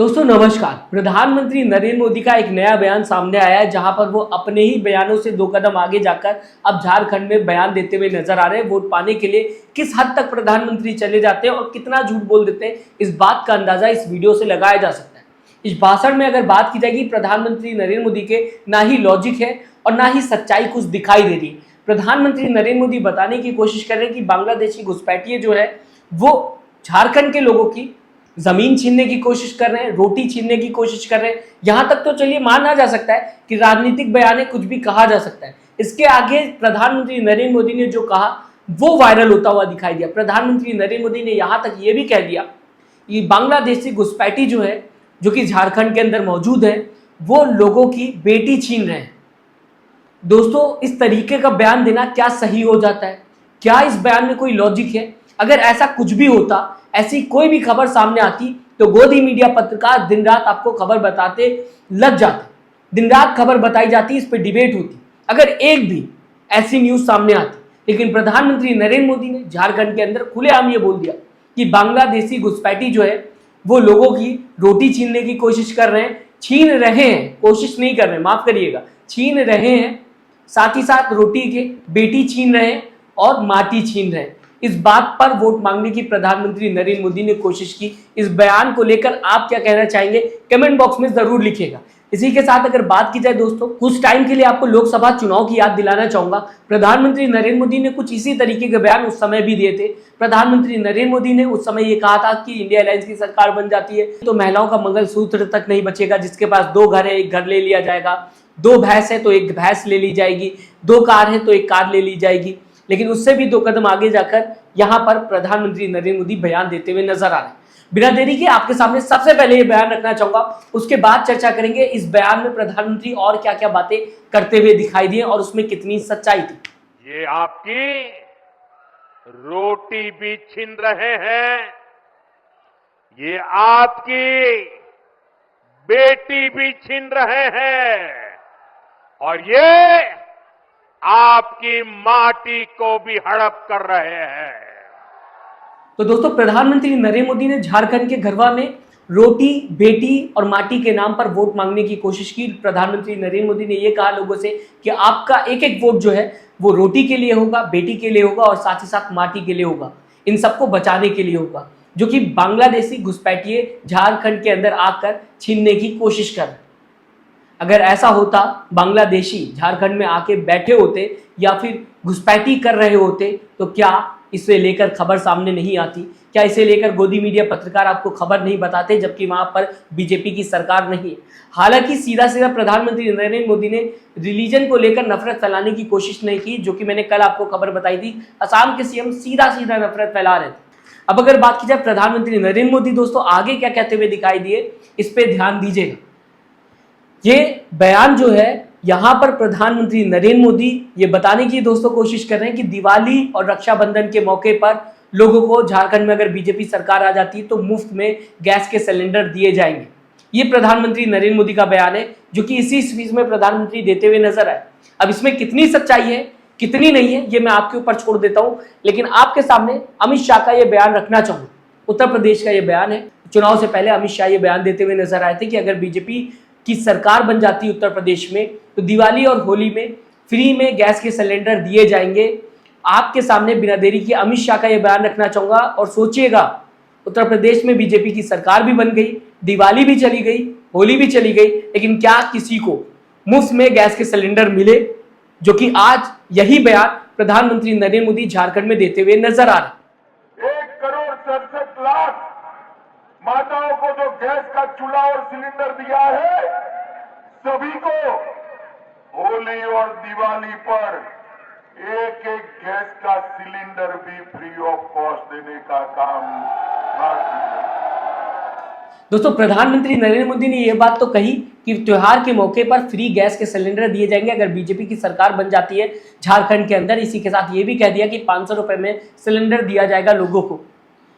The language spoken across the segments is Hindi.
दोस्तों नमस्कार। प्रधानमंत्री नरेंद्र मोदी का एक नया बयान सामने आया है, जहां पर वो अपने ही बयानों से दो कदम आगे जाकर अब झारखंड में बयान देते हुए नजर आ रहे हैं। वोट पाने के लिए किस हद तक प्रधानमंत्री चले जाते हैं और कितना झूठ बोल देते हैं, इस बात का अंदाजा इस वीडियो से लगाया जा सकता है। इस भाषण में अगर बात की जाएगी, प्रधानमंत्री नरेंद्र मोदी के ना ही लॉजिक है और ना ही सच्चाई कुछ दिखाई दे रही है। प्रधानमंत्री नरेंद्र मोदी बताने की कोशिश कर रहे हैं कि बांग्लादेशी घुसपैठिए जो है वो झारखंड के लोगों की जमीन छीनने की कोशिश कर रहे हैं, रोटी छीनने की कोशिश कर रहे हैं। यहां तक तो चलिए माना जा सकता है कि राजनीतिक बयान कुछ भी कहा जा सकता है। इसके आगे प्रधानमंत्री नरेंद्र मोदी ने जो कहा वो वायरल होता हुआ दिखाई दिया। प्रधानमंत्री नरेंद्र मोदी ने यहां तक ये भी कह दिया कि बांग्लादेशी घुसपैठी जो है, जो कि झारखंड के अंदर मौजूद है, वो लोगों की बेटी छीन रहे हैं। दोस्तों, इस तरीके का बयान देना क्या सही हो जाता है? क्या इस बयान में कोई लॉजिक है? अगर ऐसा कुछ भी होता, ऐसी कोई भी खबर सामने आती, तो गोदी मीडिया पत्रकार दिन रात आपको खबर बताते लग जाते, दिन रात खबर बताई जाती, इस पर डिबेट होती, अगर एक भी ऐसी न्यूज सामने आती। लेकिन प्रधानमंत्री नरेंद्र मोदी ने झारखंड के अंदर खुलेआम ये बोल दिया कि बांग्लादेशी घुसपैठी जो है वो लोगों की रोटी छीनने की कोशिश कर रहे हैं, छीन रहे हैं, कोशिश नहीं कर रहे हैं, माफ करिएगा, छीन रहे हैं। साथ ही साथ रोटी के बेटी छीन रहे हैं और माटी छीन रहे हैं। इस बात पर वोट मांगने की प्रधानमंत्री नरेंद्र मोदी ने कोशिश की। इस बयान को लेकर आप क्या कहना चाहेंगे, कमेंट बॉक्स में जरूर लिखिएगा। इसी के साथ अगर बात की जाए दोस्तों, कुछ टाइम के लिए आपको लोकसभा चुनाव की याद दिलाना चाहूंगा। प्रधानमंत्री नरेंद्र मोदी ने कुछ इसी तरीके के बयान उस समय भी दिए थे। प्रधानमंत्री नरेंद्र मोदी ने उस समय ये कहा था कि इंडिया अलायंस की सरकार बन जाती है तो महिलाओं का मंगलसूत्र तक नहीं बचेगा, जिसके पास 2 घर है एक घर ले लिया जाएगा, 2 भैंस है तो एक भैंस ले ली जाएगी, 2 कार है तो एक कार ले ली जाएगी। लेकिन उससे भी 2 कदम आगे जाकर यहां पर प्रधानमंत्री नरेंद्र मोदी बयान देते हुए नजर आ रहे हैं। बिना देरी के आपके सामने सबसे पहले ये बयान रखना चाहूंगा, उसके बाद चर्चा करेंगे इस बयान में प्रधानमंत्री और क्या क्या बातें करते हुए दिखाई दिए और उसमें कितनी सच्चाई थी। ये आपकी रोटी भी छीन रहे हैं, ये आपकी बेटी भी छीन रहे हैं और ये आपकी माटी को भी हड़प कर रहे हैं। तो दोस्तों, प्रधानमंत्री नरेंद्र मोदी ने झारखंड के गरबा में रोटी, बेटी और माटी के नाम पर वोट मांगने की कोशिश की। प्रधानमंत्री नरेंद्र मोदी ने यह कहा लोगों से कि आपका एक एक वोट जो है वो रोटी के लिए होगा, बेटी के लिए होगा और साथ ही साथ माटी के लिए होगा, इन सबको बचाने के लिए होगा, जो कि बांग्लादेशी घुसपैठिए झारखंड के अंदर आकर छीनने की कोशिश कर रहे। अगर ऐसा होता, बांग्लादेशी झारखंड में आके बैठे होते या फिर घुसपैठी कर रहे होते, तो क्या इसे लेकर खबर सामने नहीं आती? क्या इसे लेकर गोदी मीडिया पत्रकार आपको खबर नहीं बताते, जबकि वहां पर बीजेपी की सरकार नहीं है? हालांकि सीधा सीधा प्रधानमंत्री नरेंद्र मोदी ने रिलीजन को लेकर नफरत फैलाने की कोशिश नहीं की, जो कि मैंने कल आपको खबर बताई थी। असम के सीएम सीधा सीधा नफरत फैला रहे थे। अब अगर बात की जाए प्रधानमंत्री नरेंद्र मोदी दोस्तों आगे क्या कहते हुए दिखाई दिए, इस पे ध्यान दीजिएगा। ये बयान जो है, यहां पर प्रधानमंत्री नरेंद्र मोदी ये बताने की दोस्तों कोशिश कर रहे हैं कि दिवाली और रक्षाबंधन के मौके पर लोगों को झारखंड में अगर बीजेपी सरकार आ जाती है तो मुफ्त में गैस के सिलेंडर दिए जाएंगे। ये प्रधानमंत्री नरेंद्र मोदी का बयान है, जो कि इसी स्पीच में प्रधानमंत्री देते हुए नजर आए। अब इसमें कितनी सच्चाई है, कितनी नहीं है, ये मैं आपके ऊपर छोड़ देता हूं, लेकिन आपके सामने अमित शाह का यह बयान रखना चाहूंगा। उत्तर प्रदेश का यह बयान है। चुनाव से पहले अमित शाह ये बयान देते हुए नजर आए थे कि अगर बीजेपी की सरकार बन जाती है उत्तर प्रदेश में तो दिवाली और होली में फ्री में गैस के सिलेंडर दिए जाएंगे। आपके सामने बिना देरी के अमित शाह का यह बयान रखना चाहूंगा। और सोचिएगा, उत्तर प्रदेश में बीजेपी की सरकार भी बन गई, दिवाली भी चली गई, होली भी चली गई, लेकिन क्या किसी को मुफ्त में गैस के सिलेंडर मिले? जो कि आज यही बयान प्रधानमंत्री नरेंद्र मोदी झारखंड में देते हुए नजर आ रहे। 1,67,00,000 माताओं को जो गैस का चूल्हा और सिलेंडर दिया है, सभी को होली और दिवाली पर एक एक गैस का सिलेंडर भी फ्री ऑफ कॉस्ट देने का काम दोस्तों, प्रधानमंत्री नरेंद्र मोदी ने यह बात तो कही कि त्योहार के मौके पर फ्री गैस के सिलेंडर दिए जाएंगे अगर बीजेपी की सरकार बन जाती है झारखंड के अंदर। इसी के साथ ये भी कह दिया कि 500 रुपए में सिलेंडर दिया जाएगा लोगों को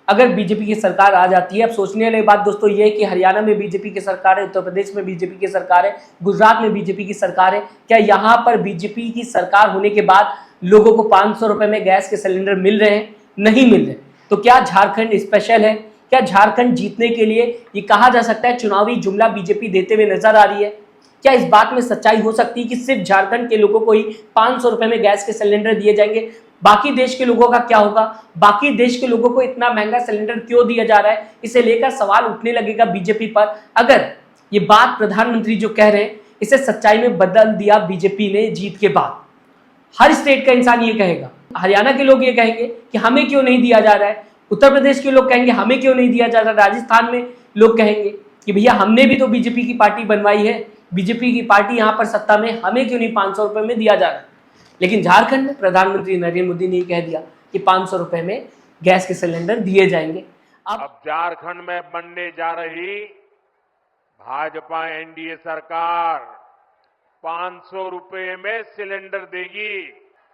अगर बीजेपी की सरकार आ जाती है। अब सोचने वाली बात दोस्तों ये है कि हरियाणा में बीजेपी की सरकार है, उत्तर प्रदेश में बीजेपी की सरकार है, गुजरात में बीजेपी की सरकार है। क्या यहाँ पर बीजेपी की सरकार होने के बाद लोगों को 500 रुपए में गैस के सिलेंडर मिल रहे हैं? नहीं मिल रहे। तो क्या झारखंड स्पेशल है? क्या झारखंड जीतने के लिए ये कहा जा सकता है चुनावी जुमला बीजेपी देते हुए नजर आ रही है? क्या इस बात में सच्चाई हो सकती है कि सिर्फ झारखंड के लोगों को ही 500 रुपए में गैस के सिलेंडर दिए जाएंगे? बाकी देश के लोगों का क्या होगा? बाकी देश के लोगों को इतना महंगा सिलेंडर क्यों दिया जा रहा है? इसे लेकर सवाल उठने लगेगा बीजेपी पर। अगर ये बात प्रधानमंत्री जो कह रहे हैं इसे सच्चाई में बदल दिया बीजेपी ने जीत के बाद, हर स्टेट का इंसान ये कहेगा। हरियाणा के लोग ये कहेंगे कि हमें क्यों नहीं दिया जा रहा है, उत्तर प्रदेश के लोग कहेंगे हमें क्यों नहीं दिया जा रहा, राजस्थान में लोग कहेंगे कि भैया हमने भी तो बीजेपी की पार्टी बनवाई है, बीजेपी की पार्टी यहाँ पर सत्ता में, हमें क्यों नहीं 500 रुपए में दिया जा रहा है। लेकिन झारखंड में प्रधानमंत्री नरेंद्र मोदी ने कह दिया कि 500 रुपए में गैस के सिलेंडर दिए जाएंगे। अब झारखंड में बनने जा रही भाजपा एनडीए सरकार 500 रुपए में सिलेंडर देगी।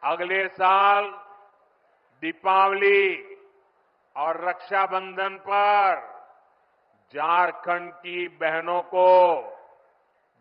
अगले साल दीपावली और रक्षाबंधन पर झारखंड की बहनों को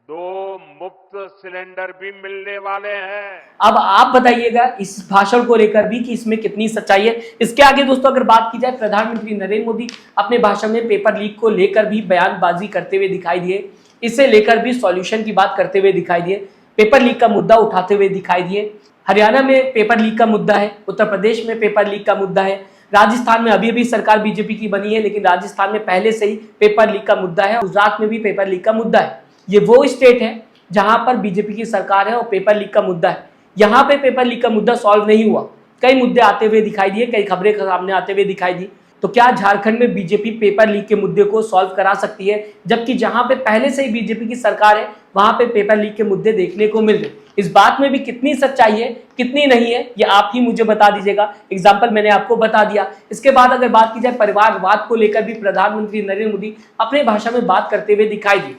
2 मुफ्त सिलेंडर भी मिलने वाले हैं। अब आप बताइएगा इस भाषण को लेकर भी कि इसमें कितनी सच्चाई है। इसके आगे दोस्तों अगर बात की जाए, प्रधानमंत्री नरेंद्र मोदी अपने भाषण में पेपर लीक को लेकर भी बयानबाजी करते हुए दिखाई दिए, इसे लेकर भी सॉल्यूशन की बात करते हुए दिखाई दिए, पेपर लीक का मुद्दा उठाते हुए दिखाई दिए। हरियाणा में पेपर लीक का मुद्दा है, उत्तर प्रदेश में पेपर लीक का मुद्दा है, राजस्थान में अभी सरकार बीजेपी की बनी है लेकिन राजस्थान में पहले से ही पेपर लीक का मुद्दा है, गुजरात में भी पेपर लीक का मुद्दा है। ये वो स्टेट है जहां पर बीजेपी की सरकार है और पेपर लीक का मुद्दा है। यहाँ पे पेपर लीक का मुद्दा सॉल्व नहीं हुआ, कई मुद्दे आते हुए दिखाई दिए, कई खबरें सामने आते हुए दिखाई दी। तो क्या झारखंड में बीजेपी पेपर लीक के मुद्दे को सॉल्व करा सकती है, जबकि जहां पे पहले से ही बीजेपी की सरकार है वहां पे पेपर लीक के मुद्दे देखने को मिल रहे? इस बात में भी कितनी सच्चाई है कितनी नहीं है ये आप ही मुझे बता दीजिएगा। एग्जाम्पल मैंने आपको बता दिया। इसके बाद अगर बात की जाए परिवारवाद को लेकर भी प्रधानमंत्री नरेंद्र मोदी अपने भाषा में बात करते हुए दिखाई दी।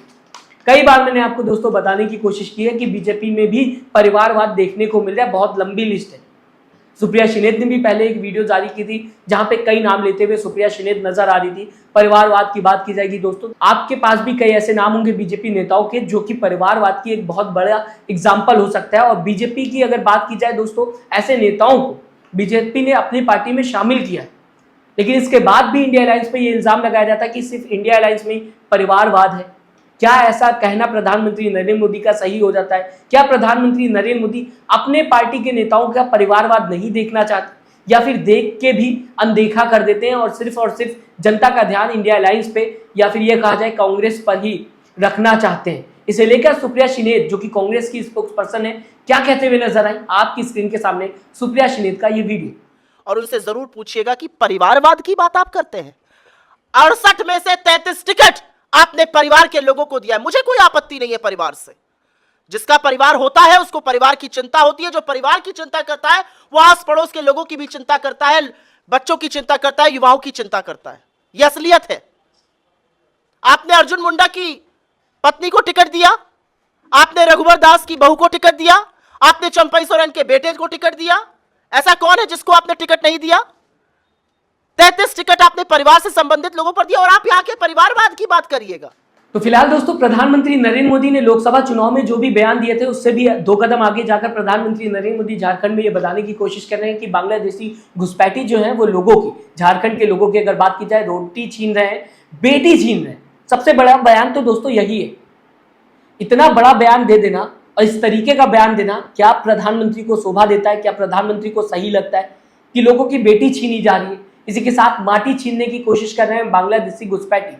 कई बार मैंने आपको दोस्तों बताने की कोशिश की है कि बीजेपी में भी परिवारवाद देखने को मिल रहा है, बहुत लंबी लिस्ट है। सुप्रिया शिनेत ने भी पहले एक वीडियो जारी की थी जहां पे कई नाम लेते हुए सुप्रिया शिनेत नजर आ रही थी। परिवारवाद की बात की जाएगी दोस्तों, आपके पास भी कई ऐसे नाम होंगे बीजेपी नेताओं के जो कि परिवारवाद की एक बहुत बड़ा एग्जाम्पल हो सकता है। और बीजेपी की अगर बात की जाए दोस्तों, ऐसे नेताओं को बीजेपी ने अपनी पार्टी में शामिल किया है, लेकिन इसके बाद भी इंडिया अलायंस पे ये इल्जाम लगाया जाता है कि सिर्फ इंडिया अलायंस में परिवारवाद है। क्या ऐसा कहना प्रधानमंत्री नरेंद्र मोदी का सही हो जाता है? क्या प्रधानमंत्री नरेंद्र मोदी अपने पार्टी के नेताओं का परिवारवाद नहीं देखना चाहते, या फिर देख के भी अनदेखा कर देते हैं और सिर्फ जनता का ध्यान इंडिया अलायंस पे या फिर यह कहा जाए कांग्रेस पर ही रखना चाहते हैं? इसे लेकर सुप्रिया शिनेत जो कि कांग्रेस की स्पोक्स पर्सन है, क्या कहते हुए नजर आई आपकी स्क्रीन के सामने सुप्रिया शिनेत का ये वीडियो। और उनसे जरूर पूछिएगा कि परिवारवाद की बात आप करते हैं, 68 में से 33 टिकट आपने परिवार के लोगों को दिया है। मुझे कोई आपत्ति नहीं है परिवार से, जिसका परिवार होता है उसको परिवार की चिंता होती है। जो परिवार की चिंता करता है वो आस पड़ोस के लोगों की भी चिंता करता है, बच्चों की चिंता करता है, युवाओं की चिंता करता है। यह असलियत है। आपने अर्जुन मुंडा की पत्नी को टिकट दिया, आपने रघुवर दास की बहू को टिकट दिया, आपने चंपई सोरेन के बेटे को टिकट दिया। ऐसा कौन है जिसको आपने टिकट नहीं दिया? 33 टिकट आपने परिवार से संबंधित लोगों पर दिया और आप यहाँ के परिवारवाद की बात करिएगा। तो फिलहाल दोस्तों प्रधानमंत्री नरेंद्र मोदी ने लोकसभा चुनाव में जो भी बयान दिए थे उससे भी 2 कदम आगे जाकर प्रधानमंत्री नरेंद्र मोदी झारखंड में ये बताने की कोशिश कर रहे हैं कि बांग्लादेशी घुसपैठी जो है वो लोगों की, झारखंड के लोगों की अगर बात की जाए, रोटी छीन रहे हैं, बेटी छीन रहे हैं। सबसे बड़ा बयान तो दोस्तों यही है। इतना बड़ा बयान दे देना और इस तरीके का बयान देना क्या प्रधानमंत्री को शोभा देता है? क्या प्रधानमंत्री को सही लगता है कि लोगों की बेटी छीनी जा रही है? इसी के साथ माटी छीनने की कोशिश कर रहे हैं बांग्लादेशी घुसपैठी।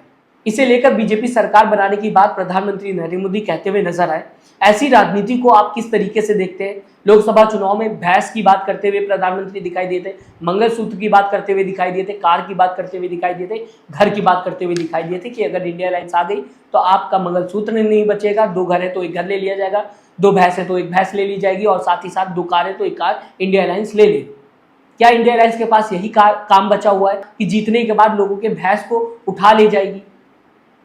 इसे लेकर बीजेपी सरकार बनाने की बात प्रधानमंत्री नरेंद्र मोदी कहते हुए नजर आए। ऐसी राजनीति को आप किस तरीके से देखते हैं? लोकसभा चुनाव में भैंस की बात करते हुए प्रधानमंत्री दिखाई दिए थे, मंगलसूत्र की बात करते हुए दिखाई दिए थे, कार की बात करते हुए दिखाई दिए थे, घर की बात करते हुए दिखाई दिए थे कि अगर इंडिया अलायंस आ गई तो आपका मंगलसूत्र नहीं बचेगा, 2 घर है तो 1 घर ले लिया जाएगा, 2 भैंस है तो 1 भैंस ले ली जाएगी और साथ ही साथ 2 कार है तो 1 कार इंडिया अलायंस ले लेगी। क्या इंडिया अलायंस के पास यही काम बचा हुआ है कि जीतने के बाद लोगों के भैंस को उठा ले जाएगी?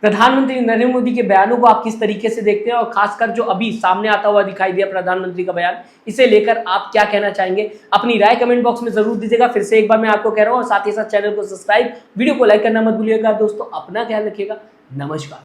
प्रधानमंत्री नरेंद्र मोदी के बयानों को आप किस तरीके से देखते हैं और खासकर जो अभी सामने आता हुआ दिखाई दिया प्रधानमंत्री का बयान, इसे लेकर आप क्या कहना चाहेंगे? अपनी राय कमेंट बॉक्स में जरूर दीजिएगा। फिर से एक बार मैं आपको कह रहा हूं और साथ ही साथ चैनल को सब्सक्राइब, वीडियो को लाइक करना मत भूलिएगा। दोस्तों अपना ख्याल रखिएगा। नमस्कार।